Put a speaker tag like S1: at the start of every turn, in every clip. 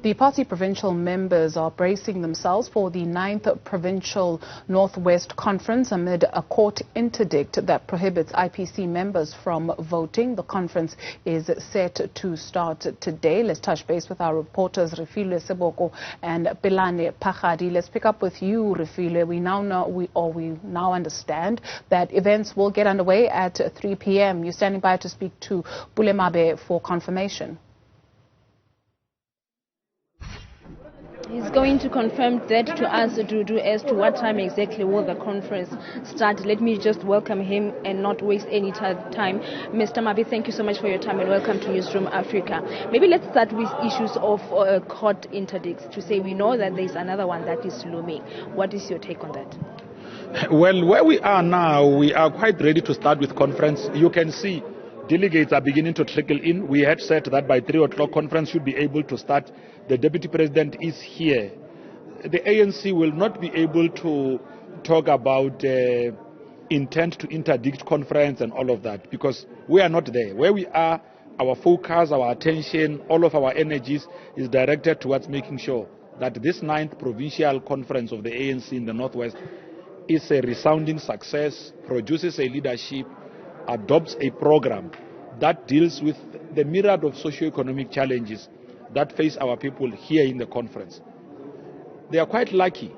S1: The party provincial members are bracing themselves for the 9th Provincial North West Conference amid a court interdict that prohibits IPC members from voting. The conference is set to start today. Let's touch base with our reporters Refiloe, Seboko and Pelane, Phakgadi. Let's pick up with you, Refiloe. We now understand that events will get underway at 3 p.m. You're standing by to speak to Pelane for confirmation.
S2: He's going to confirm that to us, Dudu, as to what time exactly will the conference start. Let me just welcome him and not waste any time. Mr. Mabe, thank you so much for your time and welcome to Newzroom Afrika. Maybe let's start with issues of court interdicts. To say we know that there's another one that is looming. What is your take on that?
S3: Well, where we are now, we are quite ready to start with conference. You can see delegates are beginning to trickle in. We had said that by 3 o'clock conference should be able to start. The Deputy President is here. The ANC will not be able to talk about intent to interdict conference and all of that because we are not there. Where we are, our focus, our attention, all of our energies is directed towards making sure that this 9th Provincial Conference of the ANC in the North West is a resounding success, produces a leadership, adopts a program that deals with the myriad of socio-economic challenges that face our people here in the conference. They are quite lucky.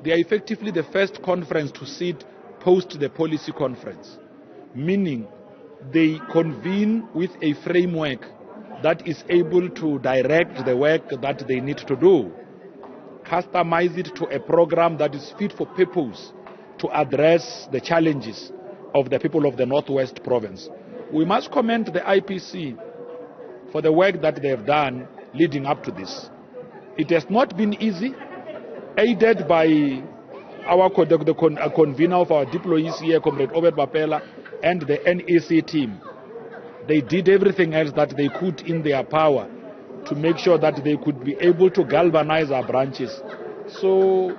S3: They are effectively the first conference to sit post the policy conference, meaning they convene with a framework that is able to direct the work that they need to do, customize it to a program that is fit for purpose to address the challenges of the people of the North West province. We must commend the IPC for the work that they have done leading up to this. It has not been easy, aided by the convener of our deployees here, Comrade Obed Bapela, and the NEC team. They did everything else that they could in their power to make sure that they could be able to galvanize our branches. So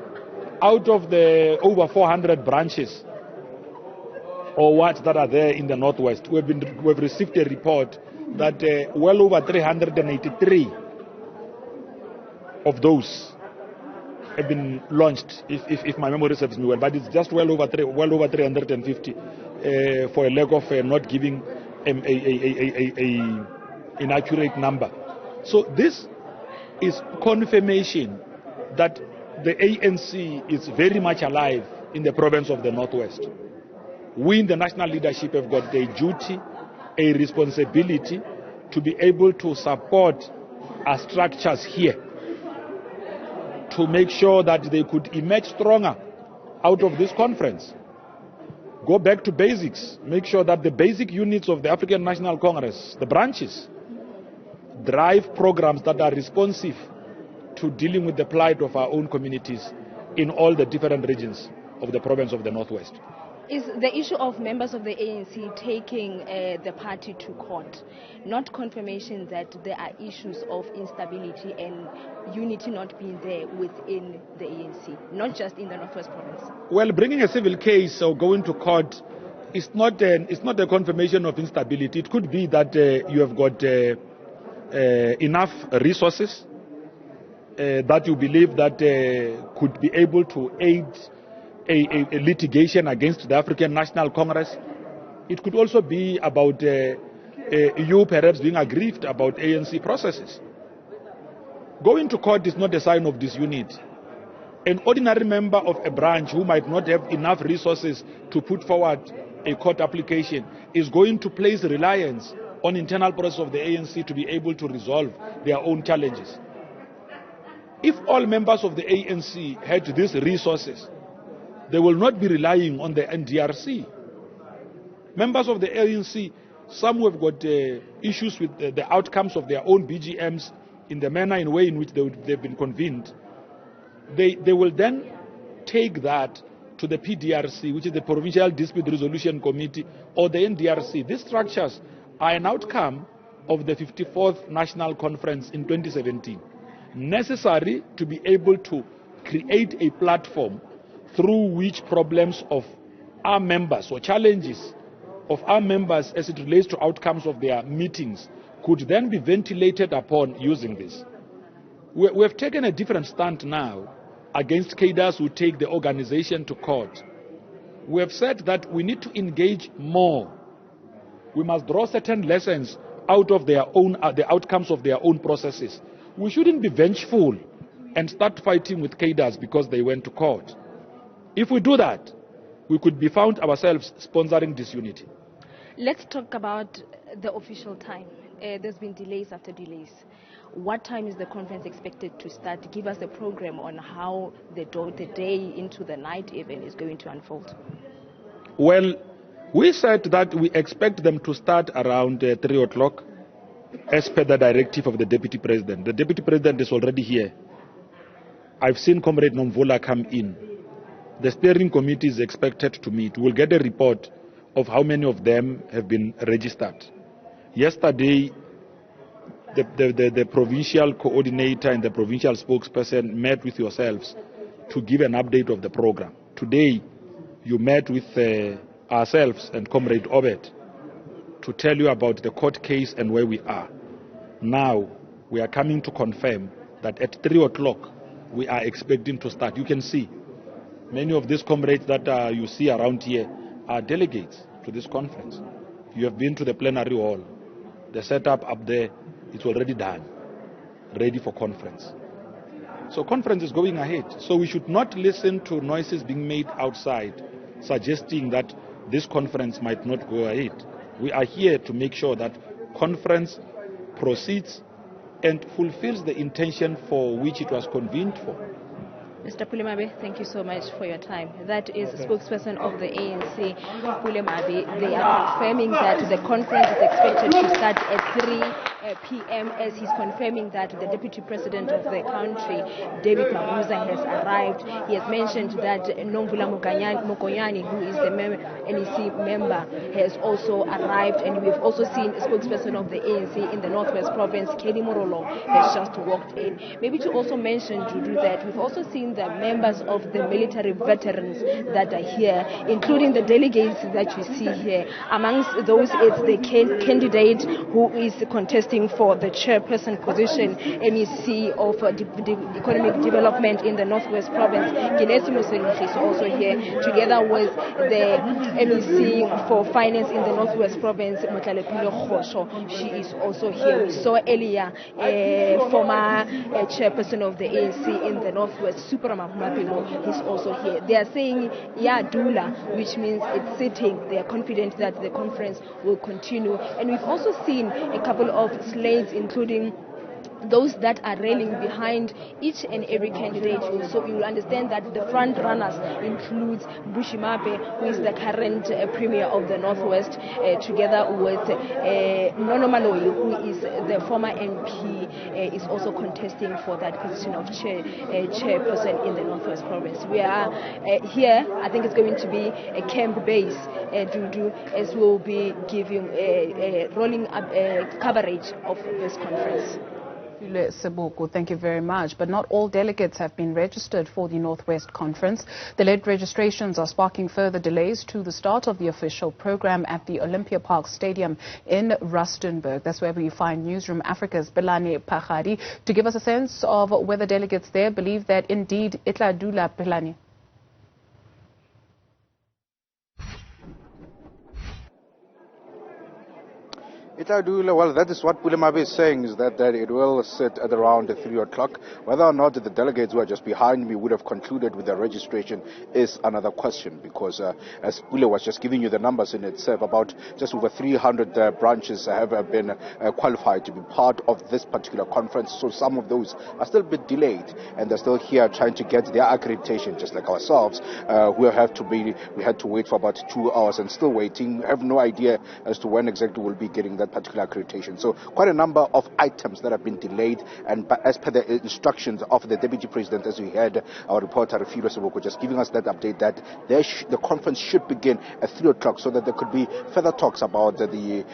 S3: out of the over 400 branches or what that are there in the Northwest, we've received a report that well over 383 of those have been launched, if my memory serves me well, but it's just well over 350 for a lack of not giving an inaccurate number. So this is confirmation that the ANC is very much alive in the province of the Northwest. We in the national leadership have got a duty, a responsibility to be able to support our structures here to make sure that they could emerge stronger out of this conference. Go back to basics, make sure that the basic units of the African National Congress, the branches, drive programs that are responsive to dealing with the plight of our own communities in all the different regions of the province of the Northwest.
S2: Is the issue of members of the ANC taking the party to court not confirmation that there are issues of instability and unity not being there within the ANC, not just in the North West Province?
S3: Well, bringing a civil case or going to court is not a confirmation of instability. It could be that you have got enough resources that you believe that could be able to aid a litigation against the African National Congress. It could also be about you perhaps being aggrieved about ANC processes. Going to court is not a sign of disunity. An ordinary member of a branch who might not have enough resources to put forward a court application is going to place reliance on internal process of the ANC to be able to resolve their own challenges. If all members of the ANC had these resources, they will not be relying on the NDRC. Members of the ANC, some who have got issues with the outcomes of their own BGMs in the manner and way in which they've been convened, they will then take that to the PDRC, which is the Provincial Dispute Resolution Committee, or the NDRC. These structures are an outcome of the 54th National Conference in 2017, necessary to be able to create a platform through which problems of our members or challenges of our members as it relates to outcomes of their meetings could then be ventilated upon using this. We have taken a different stand now against cadres who take the organization to court. We have said that we need to engage more. We must draw certain lessons out of their own, the outcomes of their own processes. We shouldn't be vengeful and start fighting with cadres because they went to court. If we do that, we could be found ourselves sponsoring disunity.
S2: Let's talk about the official time. There's been delays after delays. What time is the conference expected to start? Give us a program on how the day into the night even is going to unfold.
S3: Well, we said that we expect them to start around 3 o'clock as per the directive of the Deputy President. The Deputy President is already here. I've seen Comrade Nomvula come in. The steering committee is expected to meet. We'll get a report of how many of them have been registered. Yesterday, the provincial coordinator and the provincial spokesperson met with yourselves to give an update of the program. Today, you met with ourselves and Comrade Obed to tell you about the court case and where we are. Now, we are coming to confirm that at 3 o'clock, we are expecting to start. You can see many of these comrades that you see around here are delegates to this conference. You have been to the plenary hall. The setup up there, it's already done, ready for conference. So conference is going ahead. So we should not listen to noises being made outside suggesting that this conference might not go ahead. We are here to make sure that conference proceeds and fulfills the intention for which it was convened for.
S2: Mr. Pulemabe, thank you so much for your time. That is the spokesperson of the ANC, Pulemabe. They are confirming that the conference is expected to start at 3 p.m. as he's confirming that the Deputy President of the country, David Mabuza, has arrived. He has mentioned that Nomvula Mokonyane, who is the NEC member, has also arrived, and we've also seen a spokesperson of the ANC in the North West Province, Kelly Morolo, has just walked in. Maybe to also mention, Judu, that we've also seen the members of the military veterans that are here, including the delegates that you see here. Amongst those, it's the candidate who is contesting for the chairperson position, MEC of Economic Development in the North West Province. Ginesi Musenich is also here, together with the MEC for Finance in the North West Province, Motlalepilo Khosho. She is also here. We saw earlier former chairperson of the ANC in the North West, Supra Mapilo, is also here. They are saying Yadula, which means it's sitting. They are confident that the conference will continue. And we've also seen a couple of slates, including those that are railing behind each and every candidate. So you will understand that the front runners includes Bushimape, who is the current premier of the Northwest, together with Nono Maloyi, who is the former MP, is also contesting for that position of chairperson in the Northwest Province. We are here. I think it's going to be a camp base, as we'll be giving rolling up coverage of this conference.
S1: Seboko, thank you very much. But not all delegates have been registered for the North West Conference. The late registrations are sparking further delays to the start of the official program at the Olympia Park Stadium in Rustenburg. That's where we find Newzroom Afrika's Pelane Phakgadi to give us a sense of whether delegates there believe that indeed itla dula. Pelane.
S4: Well, that is what Pulemabe is saying, is that it will sit at around 3 o'clock. Whether or not the delegates who are just behind me would have concluded with their registration is another question, because as Pule was just giving you the numbers in itself, about just over 300 branches have been qualified to be part of this particular conference. So some of those are still a bit delayed, and they're still here trying to get their accreditation, just like ourselves. We had to wait for about 2 hours and still waiting. I have no idea as to when exactly we'll be getting that particular accreditation. So quite a number of items that have been delayed, and as per the instructions of the Deputy President, as we heard our reporter Refiloe Seboko just giving us that update, that the conference should begin at 3 o'clock so that there could be further talks about the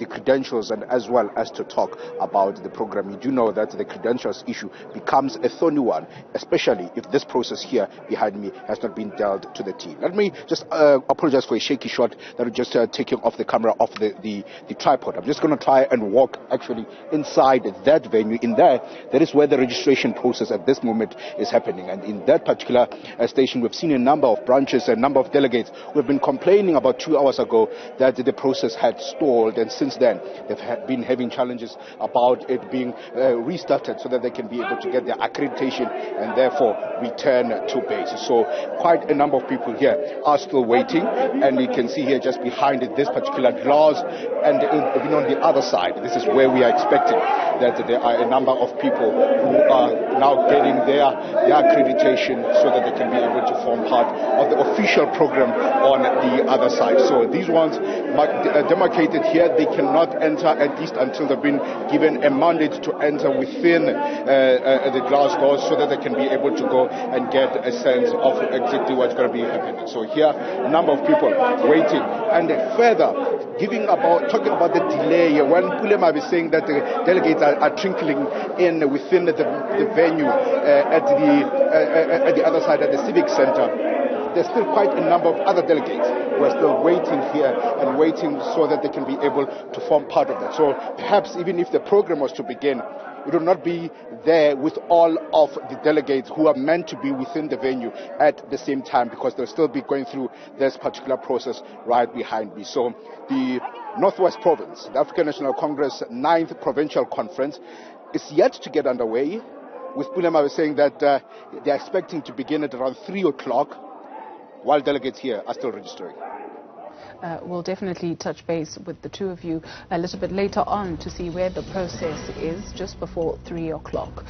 S4: credentials, and as well as to talk about the program. You do know that the credentials issue becomes a thorny one, especially if this process here behind me has not been dealt to the T. Let me just apologize for a shaky shot that was just taking off the camera of the the tripod. I'm just going to try and walk actually inside that venue. In there, that is where the registration process at this moment is happening. And in that particular station, we've seen a number of branches, a number of delegates who have been complaining about 2 hours ago that the process had stalled. And since then, they've been having challenges about it being restarted so that they can be able to get their accreditation and therefore return to base. So quite a number of people here are still waiting, and you can see here just behind this particular glass, and even on the other side, this is where we are expecting that there are a number of people who are now getting their accreditation so that they can be able to form part of the official program on the other side. So these ones demarcated here, they cannot enter at least until they've been given a mandate to enter within the glass doors so that they can be able to go and get a sense of exactly what's going to be happening. So here, a number of people waiting, and further talking about the delay. When Pulema is saying that the delegates are trickling in within the venue at the other side, at the civic center, there's still quite a number of other delegates who are still waiting here and waiting so that they can be able to form part of that. So perhaps even if the program was to begin, it will not be there with all of the delegates who are meant to be within the venue at the same time, because they'll still be going through this particular process right behind me. So the North West Province, the African National Congress 9th Provincial Conference, is yet to get underway, with Pulema saying that they're expecting to begin at around 3 o'clock, while delegates here are still registering.
S1: We'll definitely touch base with the two of you a little bit later on to see where the process is just before 3 o'clock.